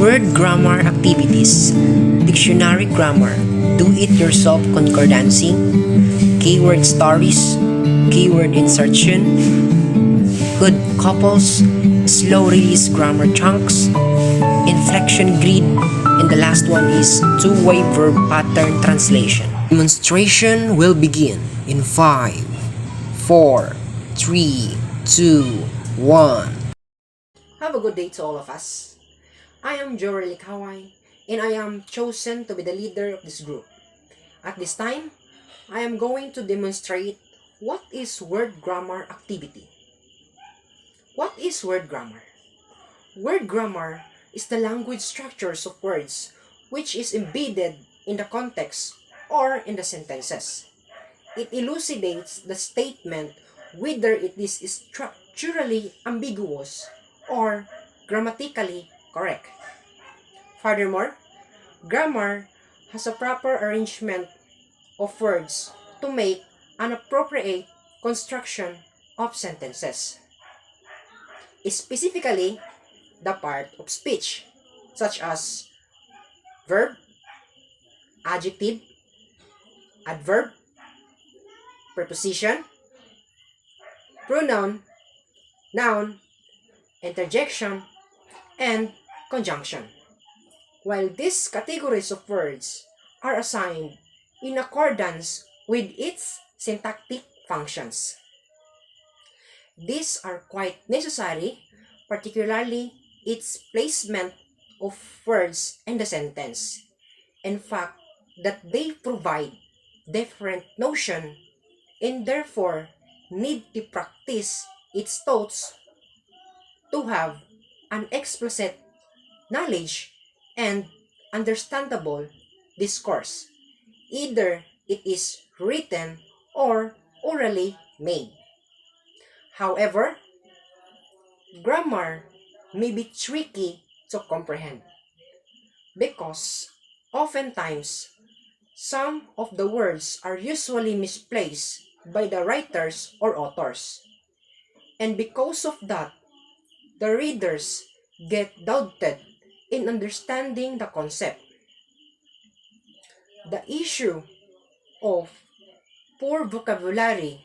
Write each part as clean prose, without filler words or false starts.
Word grammar activities. Dictionary grammar. Do-it-yourself concordancy. Keyword stories. Keyword insertion. Good couples. Slow release grammar chunks. Inflection grid. And the last one is two-way verb pattern translation. Demonstration will begin in 5, 4, 3, 2, 1. Have a good day to all of us. I am Jorel Likaway, and I am chosen to be the leader of this group. At this time, I am going to demonstrate what is word grammar activity. What is word grammar? Word grammar is the language structures of words which is embedded in the context or in the sentences. It elucidates the statement whether it is structurally ambiguous or grammatically correct. Furthermore, grammar has a proper arrangement of words to make an appropriate construction of sentences. Specifically, the part of speech, such as verb, adjective, adverb, preposition, pronoun, noun, interjection, and conjunction. While these categories of words are assigned in accordance with its syntactic functions. These are quite necessary, particularly its placement of words in the sentence. In fact, that they provide different notion and therefore need to practice its thoughts to have an explicit knowledge and understandable discourse, either it is written or orally made. However, grammar may be tricky to comprehend because oftentimes some of the words are usually misplaced by the writers or authors, and because of that, the readers get doubted in understanding the concept. The issue of poor vocabulary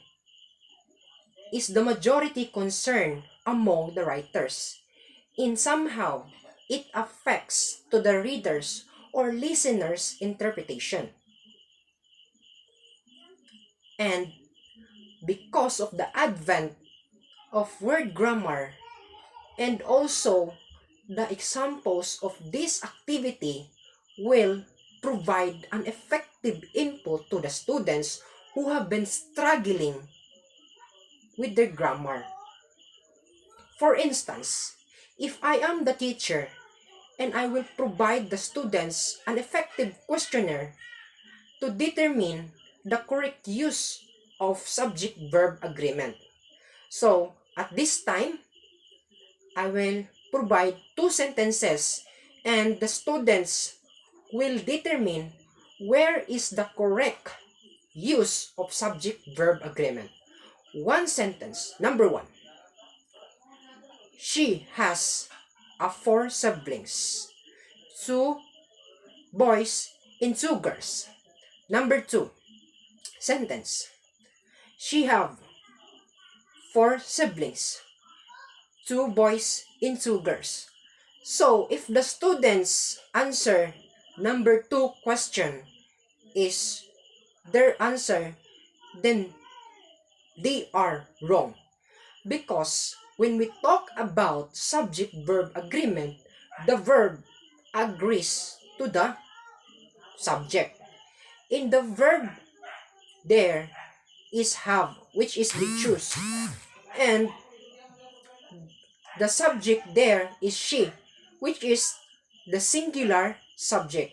is the majority concern among the writers, and somehow it affects to the readers or listeners' interpretation. And because of the advent of word grammar and also the examples of this activity will provide an effective input to the students who have been struggling with their grammar. For instance, if I am the teacher and I will provide the students an effective questionnaire to determine the correct use of subject-verb agreement. So, at this time, I will provide 2 sentences and the students will determine where is the correct use of subject-verb agreement. 1 sentence, number 1. She has 4 siblings, 2 boys and 2 girls. Number 2 sentence. She have 4 siblings, 2 boys and 2 girls. So, if the students answer number 2 question is their answer, then they are wrong. Because when we talk about subject-verb agreement, the verb agrees to the subject. In the verb, there is have, which is the choose. And the subject there is she, which is the singular subject.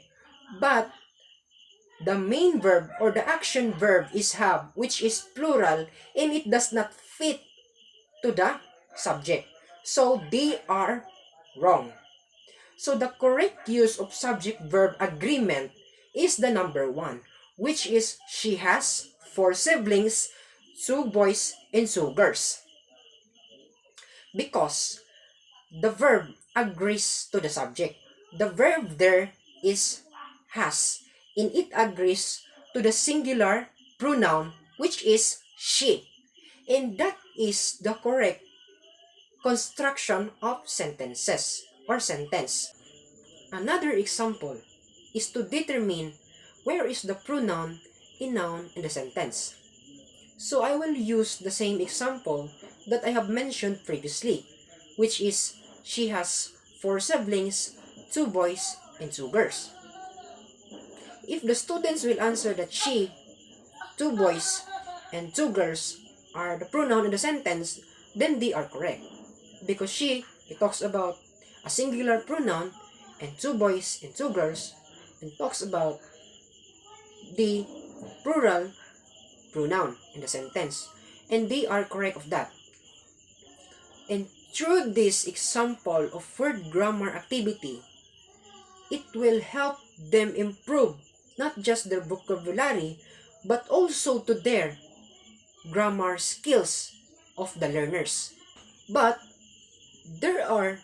But the main verb or the action verb is have, which is plural, and it does not fit to the subject. So they are wrong. So the correct use of subject-verb agreement is the number 1, which is she has 4 siblings, 2 boys and 2 girls. Because the verb agrees to the subject. the verb there is has, and it agrees to the singular pronoun, which is she. And that is the correct construction of sentences or sentence. Another example is to determine where is the pronoun in noun in the sentence. So I will use the same example that I have mentioned previously, which is she has 4 siblings, 2 boys and 2 girls. If the students will answer that she, 2 boys and 2 girls are the pronoun in the sentence, then they are correct. Because she, it talks about a singular pronoun and 2 boys and 2 girls, and talks about the plural pronoun in the sentence. And they are correct of that. And through this example of word grammar activity, it will help them improve not just their vocabulary, but also to their grammar skills of the learners. But there are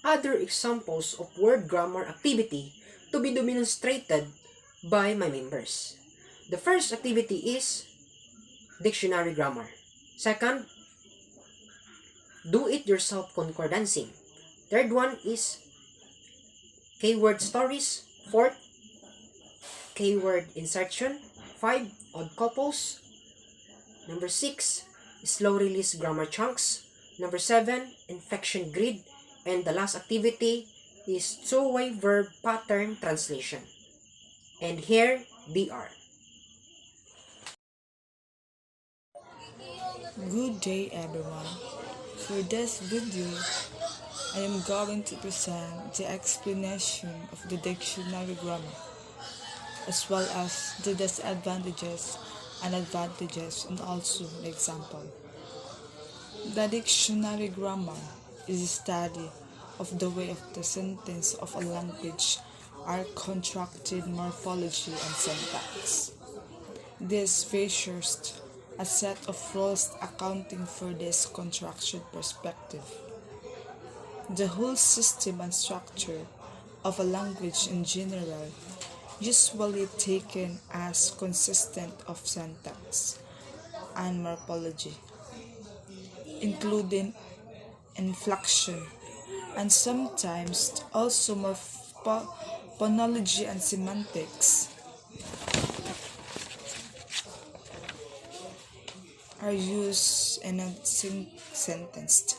other examples of word grammar activity to be demonstrated by my members. The first activity is dictionary grammar. Second, do-it-yourself concordancing. Third one is keyword stories. Fourth, keyword insertion. 5, odd couples. Number 6, slow release grammar chunks. Number 7, inflection grid. And the last activity is two-way verb pattern translation. And here they are. Good day everyone. For this video, I am going to present the explanation of the dictionary grammar, as well as the disadvantages and advantages, and also the example. The dictionary grammar is a study of the way of the sentence of a language are constructed, morphology and syntax. This features a set of rules accounting for this construction perspective. The whole system and structure of a language in general, usually taken as consistent of syntax and morphology, including inflection, and sometimes also phonology and semantics, are used in a sentence.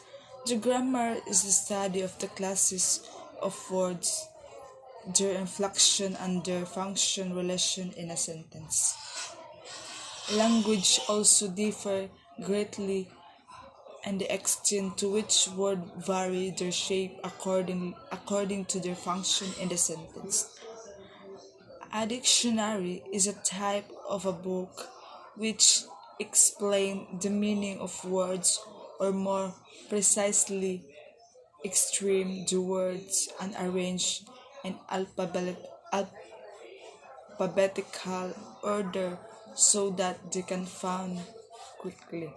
The grammar is the study of the classes of words, their inflection and their function relation in a sentence. Language also differ greatly in the extent to which words vary their shape according to their function in the sentence. A dictionary is a type of a book which explains the meaning of words, or more precisely, extreme the words and arrange in alphabetical order so that they can found quickly.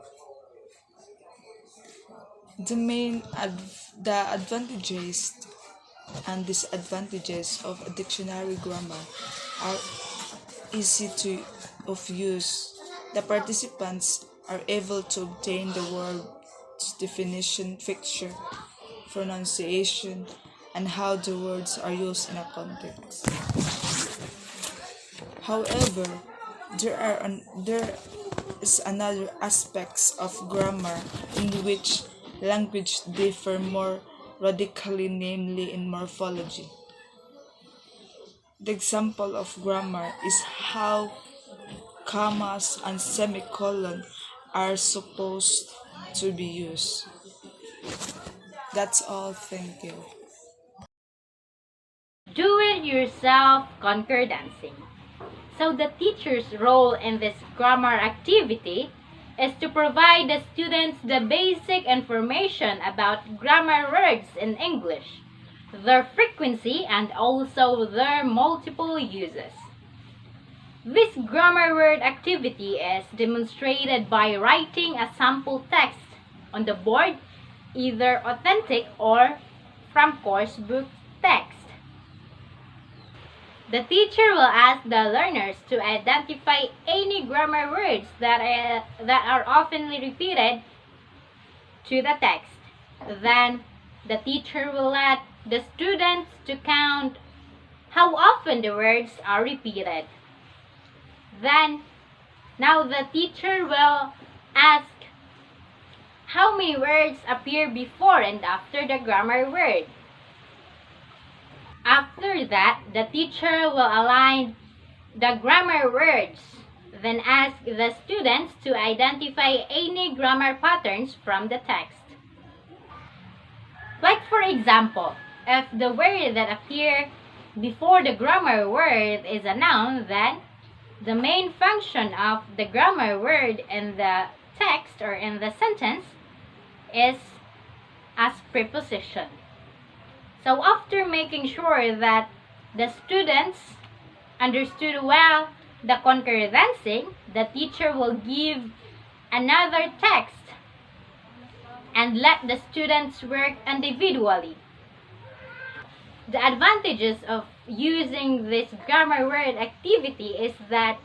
The advantages and disadvantages of a dictionary grammar are easy of use. The participants are able to obtain the word's definition, fixture, pronunciation, and how the words are used in a context. However, there is another aspects of grammar in which language differ more radically, namely in morphology. The example of grammar is how commas and semicolon are supposed to be used. That's all, thank you. Do-it-yourself concordancing. So the teacher's role in this grammar activity is to provide the students the basic information about grammar words in English, their frequency, and also their multiple uses. This grammar word activity is demonstrated by writing a sample text on the board, either authentic or from course book text. The teacher will ask the learners to identify any grammar words that are often repeated to the text. Then, the teacher will let the students to count how often the words are repeated. Now the teacher will ask how many words appear before and after the grammar word. After that, the teacher will align the grammar words, then ask the students to identify any grammar patterns from the text. Like for example, if the word that appears before the grammar word is a noun, then the main function of the grammar word in the text or in the sentence is as preposition. So after making sure that the students understood well the concordancing, the teacher will give another text and let the students work individually. The advantages of using this grammar word activity is that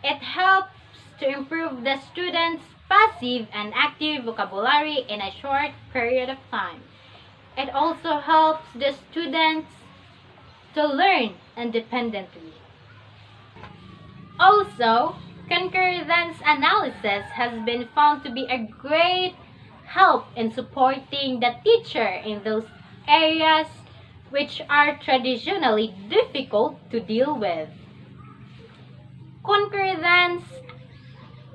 it helps to improve the students' passive and active vocabulary in a short period of time. It also helps the students to learn independently. Also, concordance analysis has been found to be a great help in supporting the teacher in those areas which are traditionally difficult to deal with. Concordance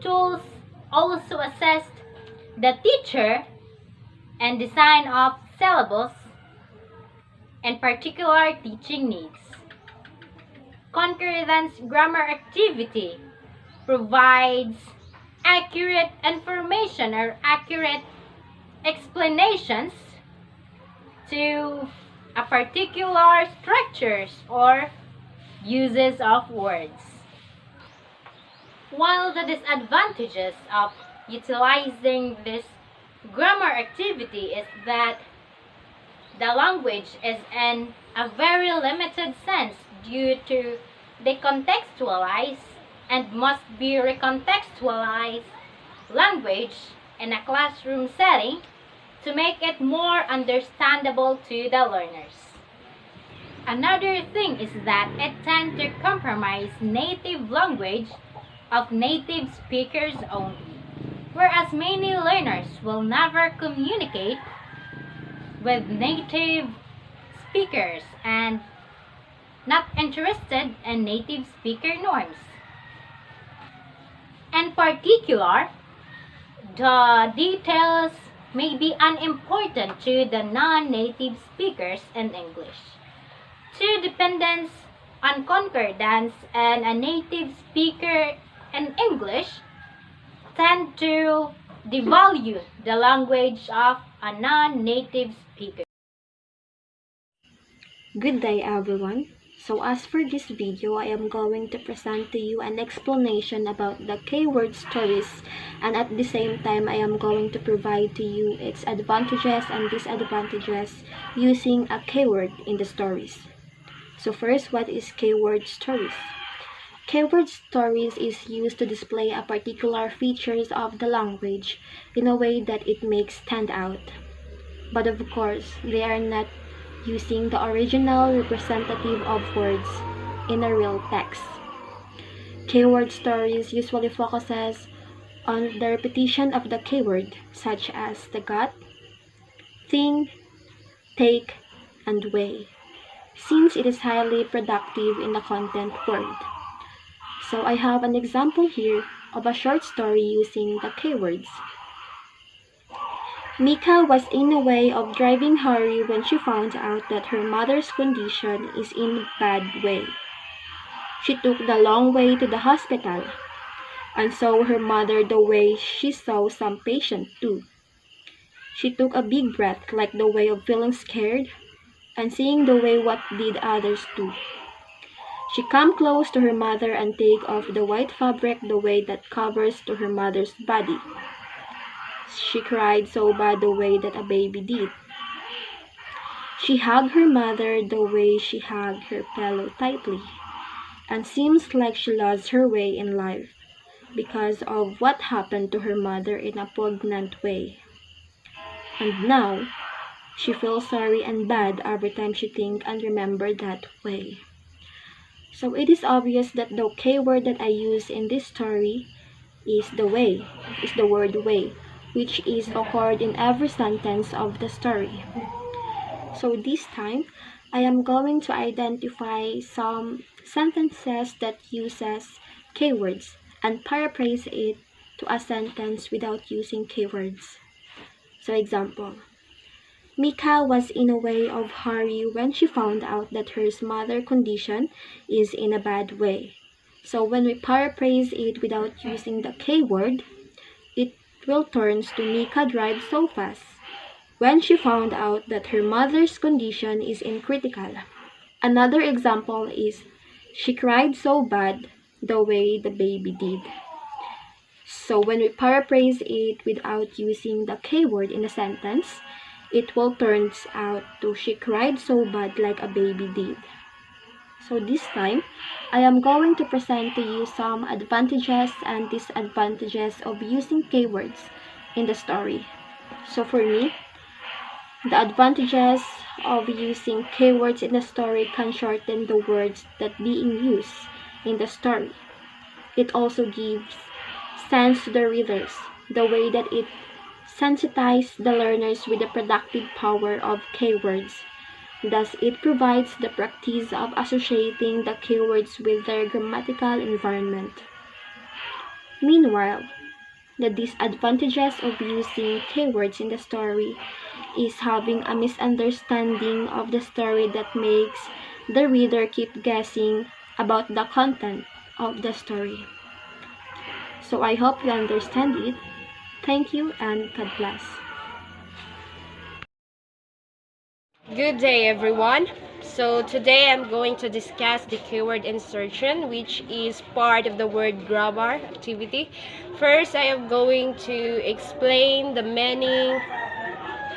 tools also assist the teacher in design of syllabus and particular teaching needs. Concordance grammar activity provides accurate information or accurate explanations to a particular structures or uses of words. While the disadvantages of utilizing this grammar activity is that the language is in a very limited sense due to decontextualized and must be recontextualized language in a classroom setting to make it more understandable to the learners. Another thing is that it tends to compromise native language of native speakers only, whereas many learners will never communicate with native speakers and not interested in native speaker norms. In particular, the details may be unimportant to the non-native speakers in English. To dependence on concordance and a native speaker in English tend to devalue the language of a non-native speaker. Good day everyone. So as for this video, I am going to present to you an explanation about the K-word stories, and at the same time I am going to provide to you its advantages and disadvantages using a K-word in the stories. So first, what is K-word stories? K-word stories is used to display a particular features of the language in a way that it makes stand out. But of course, they are not using the original representative of words in a real text. K-word stories usually focuses on the repetition of the K-word, such as the got, think, take, and weigh, since it is highly productive in the content word. So I have an example here of a short story using the K-words. Mika was in a way of driving hurry when she found out that her mother's condition is in bad way. She took the long way to the hospital and saw her mother the way she saw some patient too. She took a big breath like the way of feeling scared and seeing the way what did others do. She come close to her mother and take off the white fabric the way that covers to her mother's body. She cried so bad the way that a baby did. She hugged her mother the way she hugged her pillow tightly. and seems like she lost her way in life because of what happened to her mother in a poignant way. And now, she feels sorry and bad every time she thinks and remembers that way. So it is obvious that the K word that I use in this story is the way, is the word way, which is occurred in every sentence of the story. So this time, I am going to identify some sentences that uses K words and paraphrase it to a sentence without using K words. So example, Mika was in a way of hurry when she found out that her mother's condition is in a bad way. So when we paraphrase it without using the K word, it will turn to Mika drives so fast when she found out that her mother's condition is in critical. Another example is she cried so bad the way the baby did. So when we paraphrase it without using the K word in a sentence, it will turn out to she cried so bad like a baby did. So this time, I am going to present to you some advantages and disadvantages of using K words in the story. So for me, the advantages of using K words in the story can shorten the words that being used in the story. It also gives sense to the readers, the way that it sensitizes the learners with the productive power of K words. Thus, it provides the practice of associating the K words with their grammatical environment. Meanwhile, the disadvantages of using K words in the story is having a misunderstanding of the story that makes the reader keep guessing about the content of the story. So I hope you understand it. Thank you and God bless. Good day, everyone. So today I'm going to discuss the keyword insertion, which is part of the word grammar activity. First, I am going to explain the meaning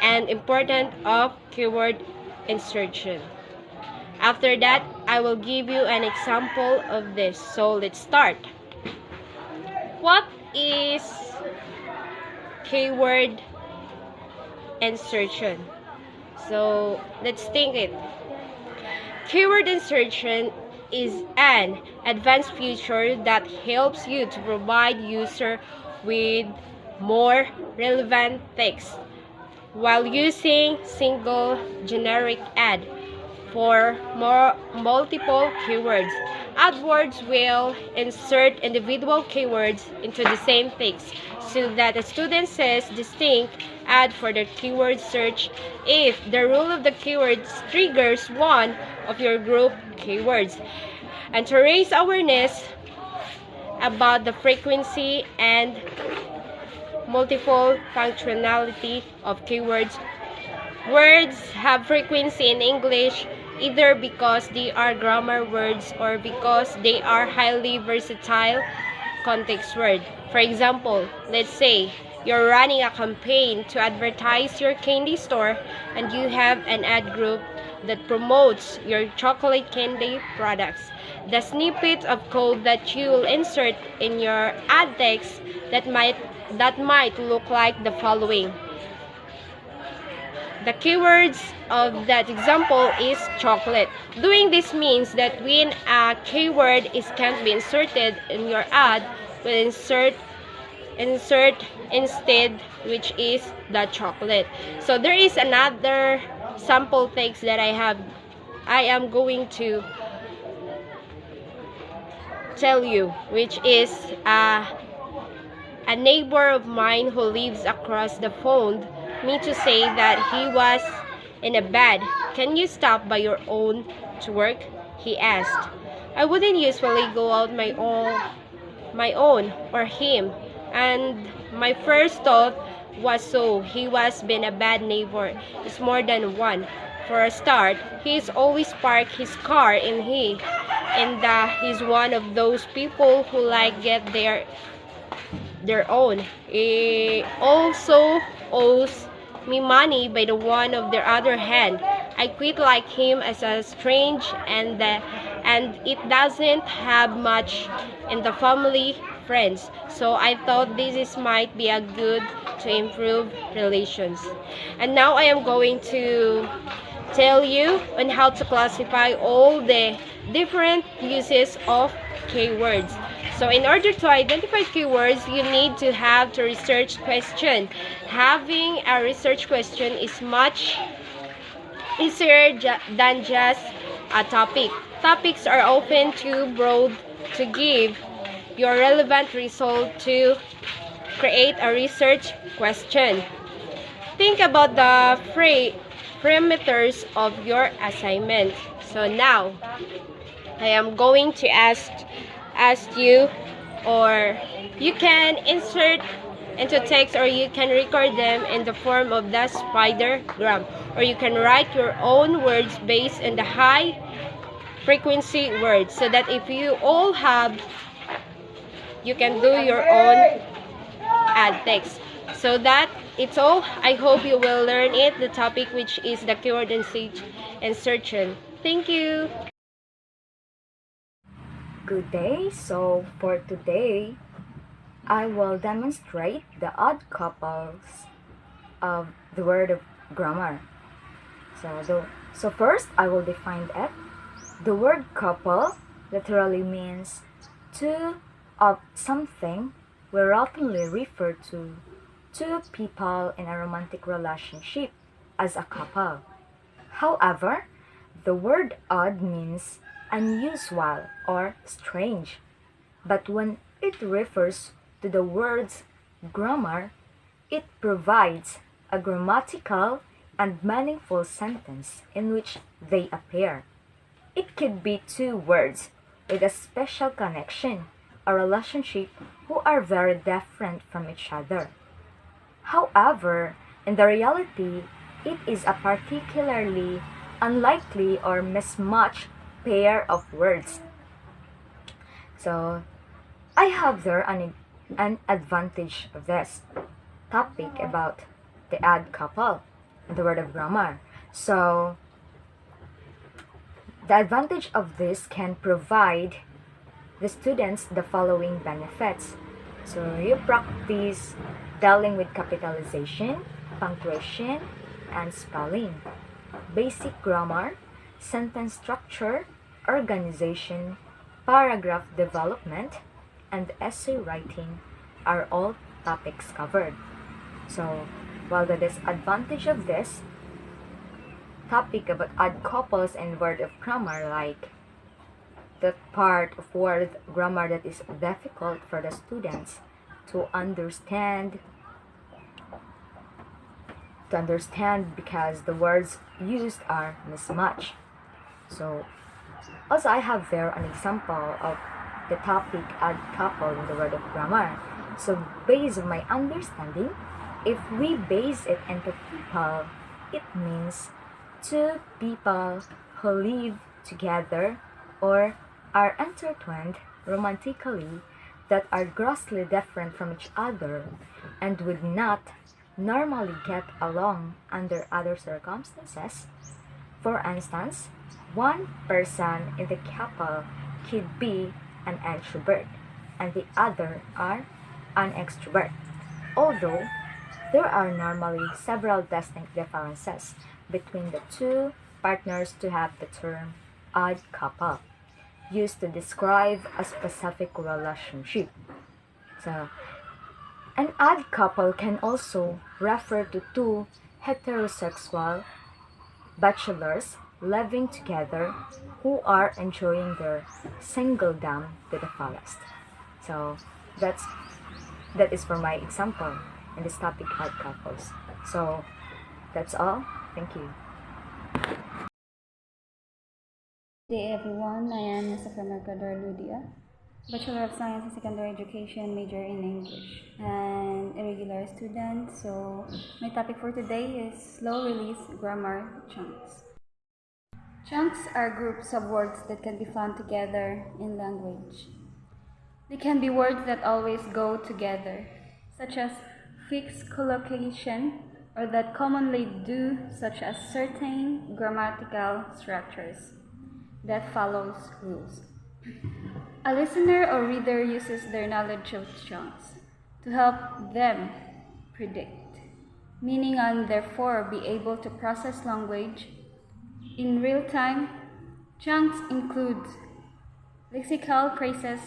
and importance of keyword insertion. After that, I will give you an example of this. So let's start. What is keyword insertion? So let's think it. Keyword insertion is an advanced feature that helps you to provide user with more relevant text while using single generic ad for multiple keywords. AdWords will insert individual keywords into the same text so that a student says distinct ad for their keyword search if the rule of the keywords triggers one of your group keywords. And to raise awareness about the frequency and multiple functionality of keywords, words have frequency in English either because they are grammar words or because they are highly versatile context words. For example, let's say you're running a campaign to advertise your candy store and you have an ad group that promotes your chocolate candy products. The snippet of code that you will insert in your ad text that might look like the following. The keywords of that example is chocolate. Doing this means that when a keyword can't be inserted in your ad, we'll insert instead, which is the chocolate. So there is another sample text that I am going to tell you, which is a neighbor of mine who lives across the phone me to say that he was in a bed. Can you stop by your own to work? He asked. I wouldn't usually go out my own or him, and my first thought was so he was been a bad neighbor. It's more than one. For a start, he's always parked his car he's one of those people who like get their own. He also owes me money by the one of the other hand. I quit like him as a strange and it doesn't have much in the family friends. So I thought this is might be a good to improve relations. And now I am going to tell you on how to classify all the different uses of keywords. So in order to identify keywords, you need to have the research question. Having a research question is much easier than just a topic. Topics are often too broad to give your relevant result to create a research question. Think about the parameters of your assignment. So now, I am going to ask you, or you can insert into text, or you can record them in the form of the spidergram, or you can write your own words based on the high frequency words, so that if you all have, you can do your own add text. So that it's all. I hope you will learn it, the topic which is the keyword insertion. Thank you. Good day. So for today, I will demonstrate the odd couples of the word of grammar. So first, I will define it. The word couple literally means two of something. We routinely refer to two people in a romantic relationship as a couple. However, the word odd means unusual or strange. But when it refers to the words grammar, it provides a grammatical and meaningful sentence in which they appear. It could be two words with a special connection, a relationship who are very different from each other. However, in the reality, it is a particularly unlikely or mismatched pair of words. So, I have there an advantage of this topic about the odd couple, the word of grammar. So, the advantage of this can provide the students the following benefits. So, you practice dealing with capitalization, punctuation, and spelling. Basic grammar, sentence structure, organization, paragraph development, and essay writing are all topics covered. So, while the disadvantage of this topic about odd couples and word of grammar, like the part of word grammar that is difficult for the students to understand because the words used are mismatched. So also I have there an example of the topic odd couple in the word of grammar. So based on my understanding, if we base it into people, it means two people who live together or are intertwined romantically that are grossly different from each other and would not normally get along under other circumstances. For instance, one person in the couple could be an introvert and the other are an extrovert. Although there are normally several distinct differences between the two partners to have the term odd couple used to describe a specific relationship. So, an odd couple can also refer to two heterosexual bachelors living together who are enjoying their singledom to the fullest. So that is for my example in this topic odd couples. So that's all. Thank you. Good day everyone, I am Mr. Mercador Ludia, Bachelor of Science in Secondary Education, major in English, and a regular student. So my topic for today is slow release grammar chunks. Chunks are groups of words that can be found together in language. They can be words that always go together, such as fixed collocation, or that commonly do, such as certain grammatical structures that follows rules. A listener or reader uses their knowledge of chunks to help them predict meaning and therefore be able to process language in real time. Chunks include lexical phrases,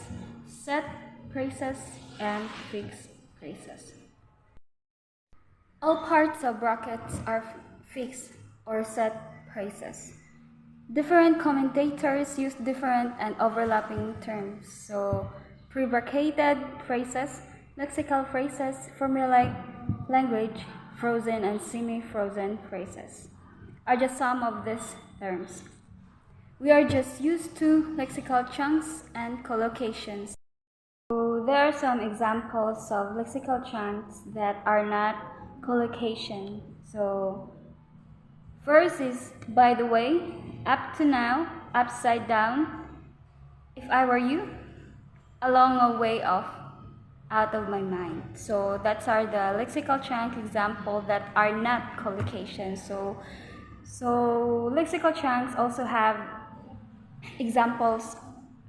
set phrases, and fixed phrases. All parts of brackets are fixed or set phrases. Different commentators use different and overlapping terms. So, pre-bracketed phrases, lexical phrases, formulaic language, frozen and semi-frozen phrases are just some of these terms. We are just used to lexical chunks and collocations. So there are some examples of lexical chunks that are not collocation. So first is by the way, up to now, upside down, if I were you, a long way off, out of my mind. So that's are the lexical chunk example that are not collocation. So lexical chunks also have examples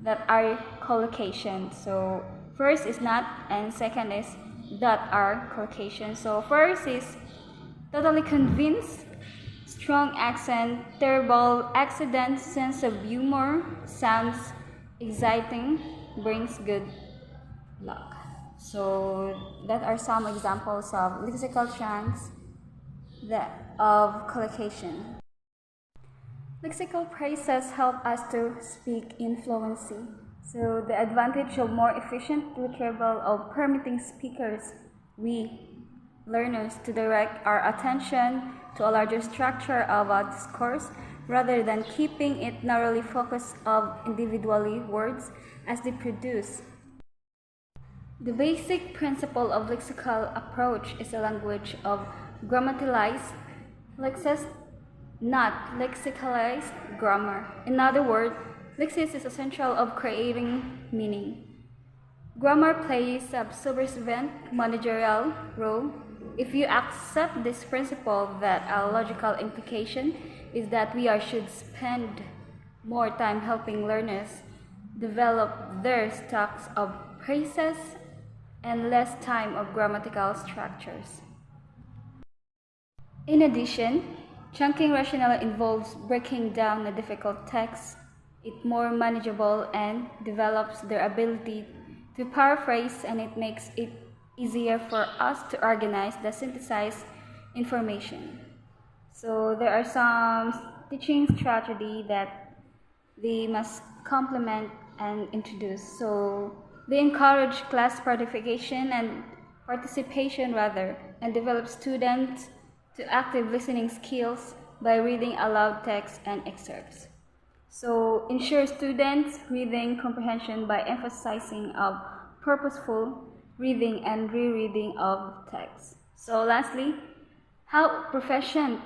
that are collocation. So first is not and second is that are collocation. So first is totally convinced, strong accent, terrible accident, sense of humor, sounds exciting, brings good luck. So that are some examples of lexical chunks of collocation. Lexical phrases help us to speak in fluency. So the advantage of more efficient retrieval of permitting speakers, we learners to direct our attention to a larger structure of a discourse rather than keeping it narrowly focused of individually words as they produce. The basic principle of lexical approach is a language of grammaticalized lexis, not lexicalized grammar. In other words, lexis is essential of creating meaning. Grammar plays a subservient managerial role. If you accept this principle, that a logical implication is that we should spend more time helping learners develop their stocks of phrases and less time of grammatical structures. In addition, chunking rationale involves breaking down a difficult text, it more manageable and develops their ability to paraphrase, and it makes it easier for us to organize the synthesized information. So there are some teaching strategy that they must complement and introduce. So they encourage class participation and and develop students to active listening skills by reading aloud text and excerpts. So ensure students' reading comprehension by emphasizing of purposeful reading and rereading of text. So lastly, help proficient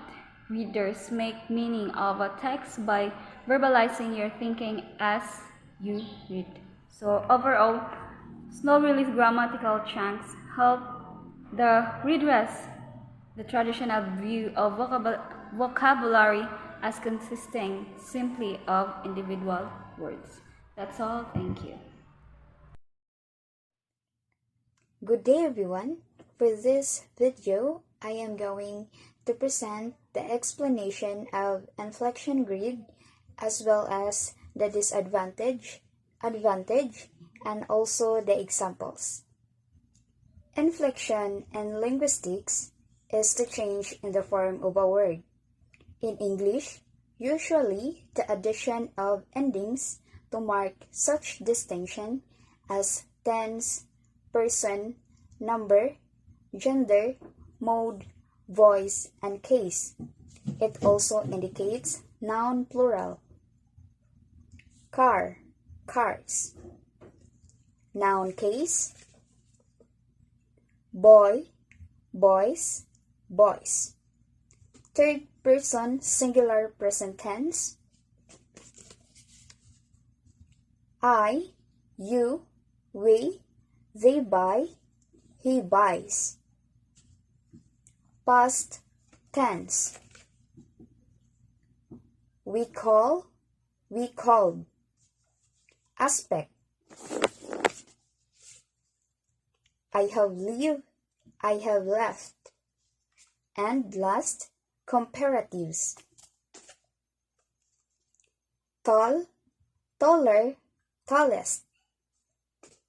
readers make meaning of a text by verbalizing your thinking as you read. So overall, slow release grammatical chunks help the redress the traditional view of vocabulary as consisting simply of individual words. That's all. Thank you. Good day everyone. For this video, I am going to present the explanation of inflection grid as well as the disadvantage, advantage, and also the examples. Inflection in linguistics is the change in the form of a word. In English, usually the addition of endings to mark such distinction as tense, person, number, gender, mode, voice, and case. It also indicates noun plural. Car, cars. Noun case. Boy, boys, boys. Third person singular present tense. I, you, we, they buy, he buys. Past Tense. We call, we called. Aspect. I have lived, I have left. And last, comparatives. Tall, taller, tallest.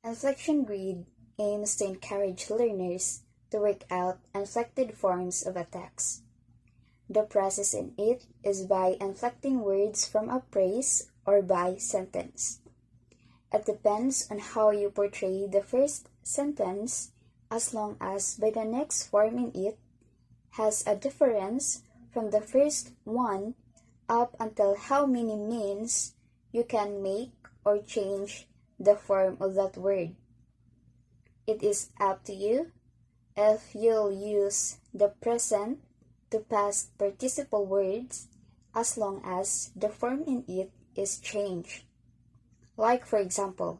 Inflection grid aims to encourage learners to work out inflected forms of a text. The process in it is by inflecting words from a phrase or by sentence. It depends on how you portray the first sentence, as long as by the next form in it has a difference from the first one up until how many means you can make or change the form of that word. It is up to you if you'll use the present to past participle words as long as the form in it is changed. Like for example,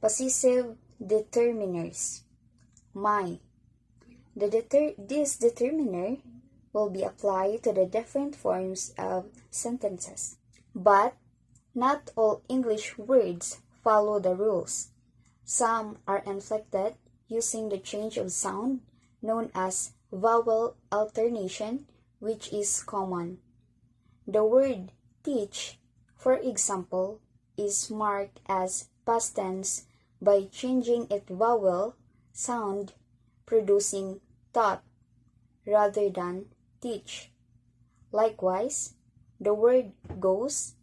possessive determiners. My. This determiner will be applied to the different forms of sentences. But not all English words follow the rules. Some are inflected using the change of sound known as vowel alternation, which is common. The word teach, for example, is marked as past tense by changing its vowel sound, producing taught rather than teach. Likewise, the word goes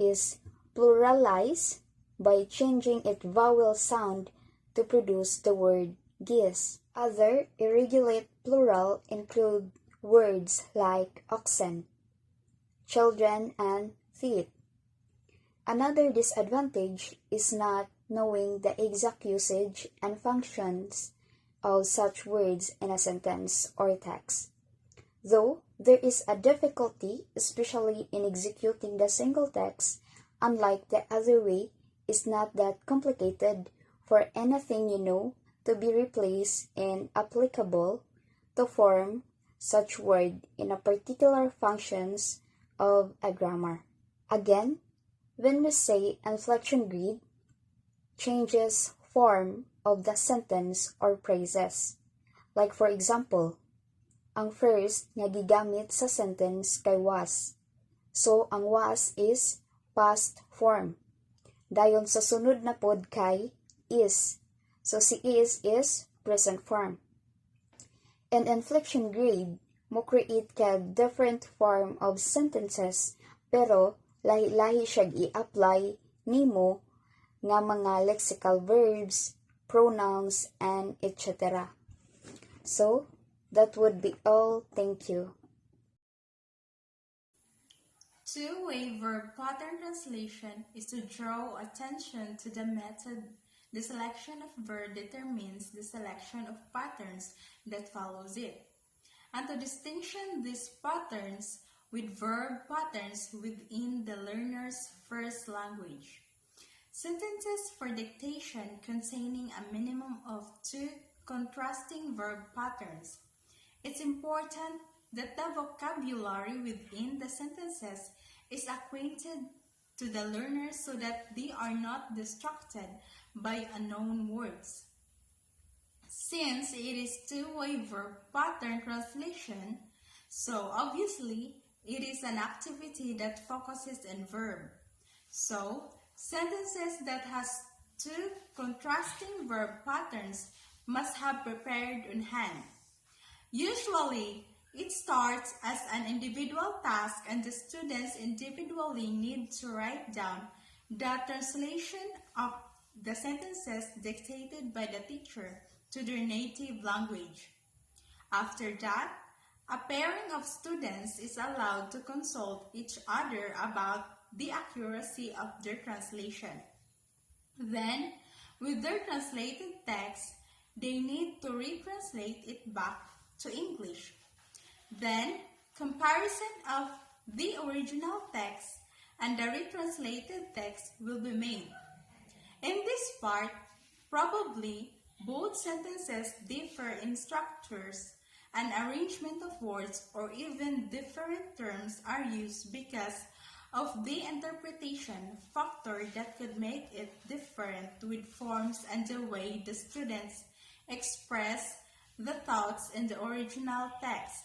is pluralized by changing its vowel sound to produce the word geese. Other irregular plural include words like oxen, children, and feet. Another disadvantage is not knowing the exact usage and functions of such words in a sentence or text. Though there is a difficulty, especially in executing the single text, unlike the other way, is not that complicated for anything you know to be replaced and applicable to form such word in a particular functions of a grammar. Again, when we say inflection grid, changes form of the sentence or phrases. Like for example, ang first nga gigamit sa sentence kay was. So, ang was is past form. Dayon sa sunod na pod kay is. So, si is present form. In inflection grid, mo create ka different form of sentences, pero lahi-lahi siya i-apply nimo nga mga lexical verbs, pronouns, and etc. So, that would be all. Thank you. Two-way verb pattern translation is to draw attention to the method. The selection of verb determines the selection of patterns that follows it, and to distinguish these patterns with verb patterns within the learner's first language. Sentences for dictation containing a minimum of 2 contrasting verb patterns. It's important that the vocabulary within the sentences is acquainted to the learner so that they are not distracted by unknown words. Since it is two-way verb pattern translation, so obviously it is an activity that focuses on verb. So, sentences that has 2 contrasting verb patterns must have prepared on hand. Usually, it starts as an individual task and the students individually need to write down the translation of the sentences dictated by the teacher to their native language. After that, a pairing of students is allowed to consult each other about the accuracy of their translation. Then, with their translated text, they need to retranslate it back to English. Then, comparison of the original text and the retranslated text will be made. In this part, probably both sentences differ in structures, an arrangement of words or even different terms are used because of the interpretation factor that could make it different with forms and the way the students express the thoughts in the original text.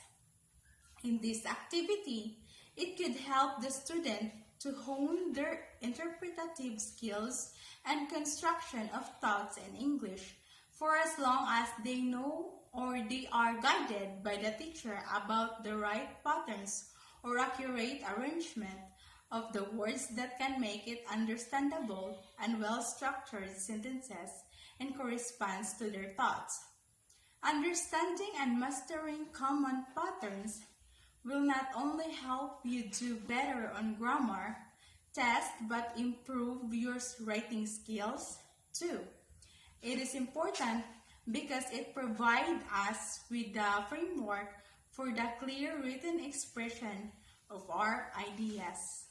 In this activity, it could help the student to hone their interpretative skills and construction of thoughts in English for as long as they know or they are guided by the teacher about the right patterns or accurate arrangement of the words that can make it understandable and well-structured sentences and corresponds to their thoughts. Understanding and mastering common patterns will not only help you do better on grammar test but improve your writing skills too. It is important because it provides us with the framework for the clear written expression of our ideas.